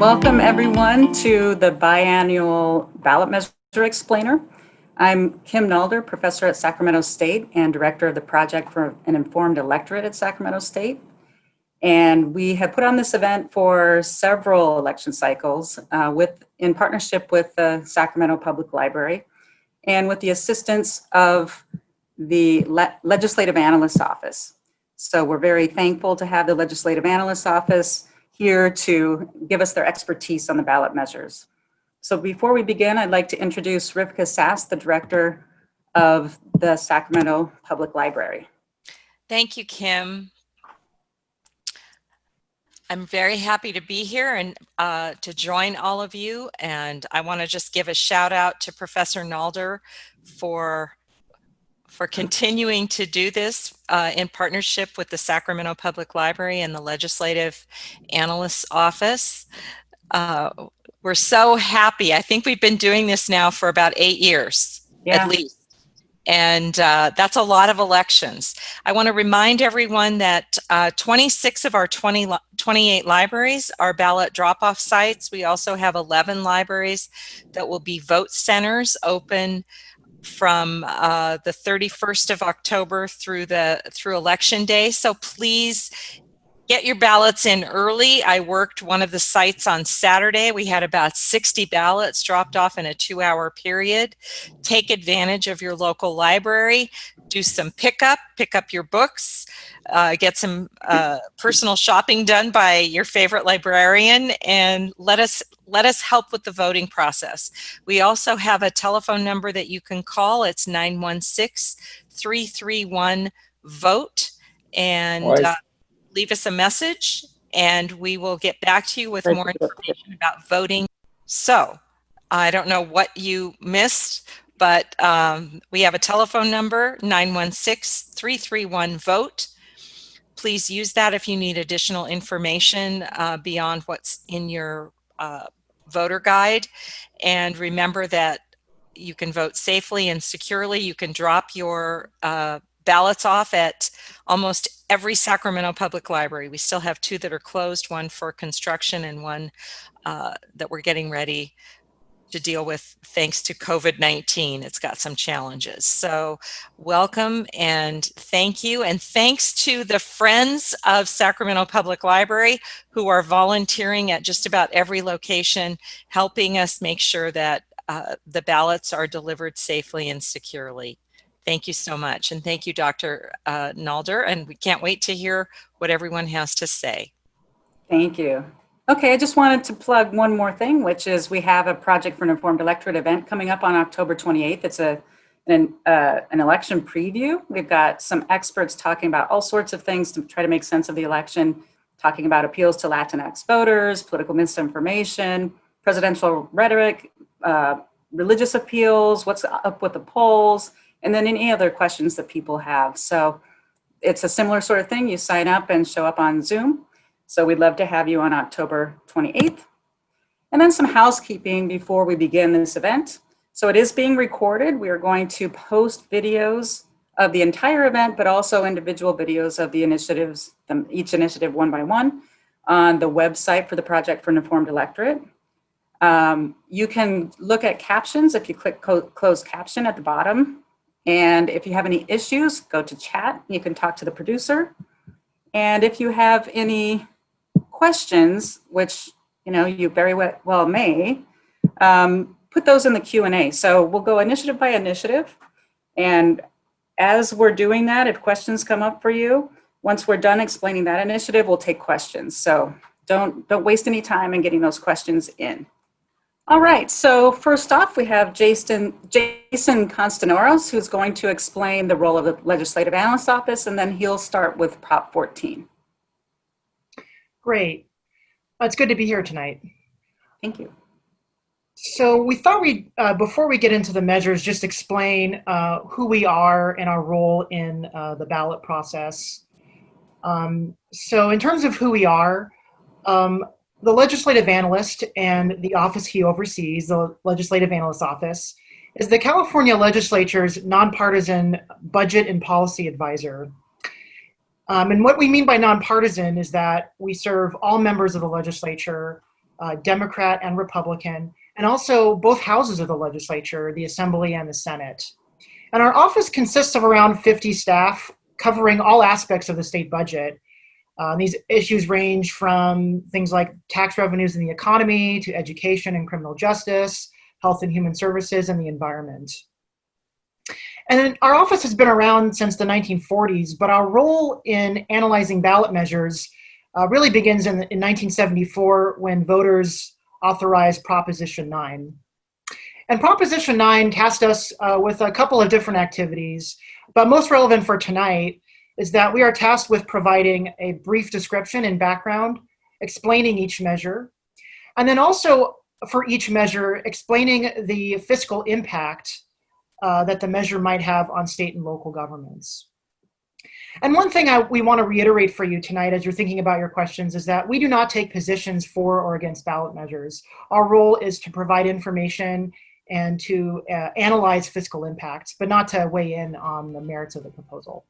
Welcome everyone to the biannual ballot measure explainer. I'm Kim Nalder, professor at Sacramento State and director of the Project for an Informed Electorate at Sacramento State. And we have put on this event for several election cycles in partnership with the Sacramento Public Library and with the assistance of the Legislative Analyst's Office. So we're very thankful to have the Legislative Analyst's Office here to give us their expertise on the ballot measures. So before we begin, I'd like to introduce Rivka Sass, the director of the Sacramento Public Library. Thank you, Kim. I'm very happy to be here and to join all of you. And I want to just give a shout out to Professor Nalder for continuing to do this in partnership with the Sacramento Public Library and the Legislative Analyst's Office. We're so happy. I think we've been doing this now for about 8 years, at least. And that's a lot of elections. I want to remind everyone that 26 of our 28 libraries are ballot drop-off sites. We also have 11 libraries that will be vote centers open from the 31st of October through Election Day. So please get your ballots in early. I worked one of the sites on Saturday. We had about 60 ballots dropped off in a 2-hour period. Take advantage of your local library. Do some pick up your books, get some personal shopping done by your favorite librarian, and let us help with the voting process. We also have a telephone number that you can call. It's 916-331-VOTE, and leave us a message, and we will get back to you with more information about voting. So I don't know what you missed, but we have a telephone number, 916-331-VOTE. Please use that if you need additional information beyond what's in your voter guide. And remember that you can vote safely and securely. You can drop your ballots off at almost every Sacramento Public Library. We still have 2 that are closed, one for construction and one that we're getting ready to deal with thanks to COVID-19. It's got some challenges. So welcome and thank you. And thanks to the Friends of Sacramento Public Library who are volunteering at just about every location, helping us make sure that the ballots are delivered safely and securely. Thank you so much. And thank you, Dr. Nalder. And we can't wait to hear what everyone has to say. Thank you. Okay, I just wanted to plug one more thing, which is we have a Project for an Informed Electorate event coming up on October 28th. It's an election preview. We've got some experts talking about all sorts of things to try to make sense of the election, talking about appeals to Latinx voters, political misinformation, presidential rhetoric, religious appeals, what's up with the polls, and then any other questions that people have. So it's a similar sort of thing. You sign up and show up on Zoom. So we'd love to have you on October 28th. And then some housekeeping before we begin this event. So it is being recorded. We are going to post videos of the entire event, but also individual videos of the initiatives, each initiative one by one, on the website for the Project for an Informed Electorate. You can look at captions if you click closed caption at the bottom. And if you have any issues, go to chat. You can talk to the producer. And if you have any questions, which you very well may, put those in the Q&A. So we'll go initiative by initiative. And as we're doing that, if questions come up for you, once we're done explaining that initiative, we'll take questions. So don't waste any time in getting those questions in. All right, so first off, we have Jason Constanoros, who's going to explain the role of the Legislative Analyst's Office, and then he'll start with Prop 14. Great. It's good to be here tonight. Thank you. So we thought we'd, before we get into the measures, just explain who we are and our role in the ballot process. So in terms of who we are, the legislative analyst and the office he oversees, the Legislative Analyst's Office, is the California Legislature's nonpartisan budget and policy advisor. And what we mean by nonpartisan is that we serve all members of the legislature Democrat and Republican, and also both houses of the legislature, the Assembly and the Senate. And our office consists of around 50 staff covering all aspects of the state budget. These issues range from things like tax revenues in the economy to education and criminal justice, health and human services, and the environment. And our office has been around since the 1940s, but our role in analyzing ballot measures really begins in 1974 when voters authorized Proposition 9. And Proposition 9 tasked us with a couple of different activities, but most relevant for tonight is that we are tasked with providing a brief description and background, explaining each measure, and then also for each measure, explaining the fiscal impact that the measure might have on state and local governments. And one thing we want to reiterate for you tonight as you're thinking about your questions is that we do not take positions for or against ballot measures. Our role is to provide information and to analyze fiscal impacts, but not to weigh in on the merits of the proposal.